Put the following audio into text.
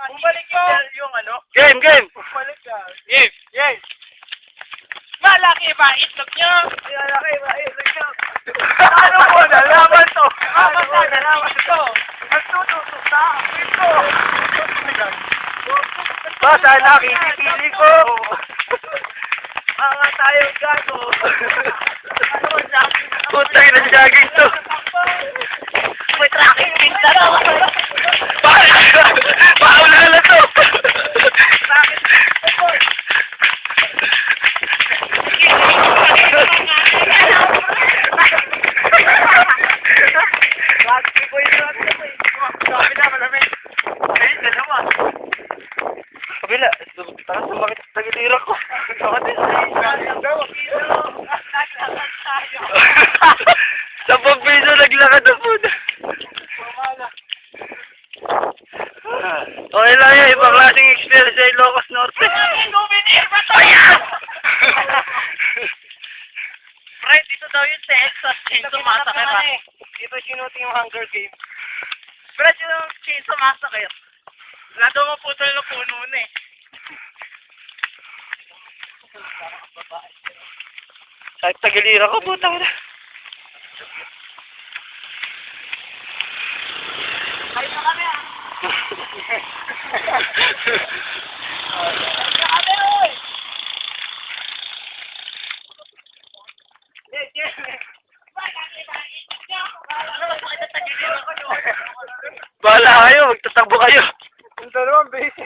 Bumalik yung ano? Game, game! Bumalik ka. Game! Yes! Malaki ba itlog nyo? Malaki ba itlog nyo? Ano mo, nalaman to? Ano mo, nalaman to? Nagtututo sa akin ko. Ba, sana kitipili ko! Mga tayong gago. Ano mo, jogging? Putay na jogging to! May tracking pin na to. Paulala to! Tracking pin na to. Lagi ko yun natin. Sabi na, malamig. Ayun, dalawa. Kabila, parang sumakit sa tagilira ko. Sa pagpiso naglakad na po. Okay lang yan, ibang klaseng experience sa Ilocos Norte. Ayan! Fred, dito daw yung Texas Chainsaw Massacre. Dito sinuti yung Hunger Games. Fred, yung Chainsaw Massacre. Wala daw maputol na puno na eh. Kahit tagilira ko, puta ko na. Kahit na kami ah. Kahit na kami oy. Bahala kayo, magtatakbo kayo. Yung dalawang base.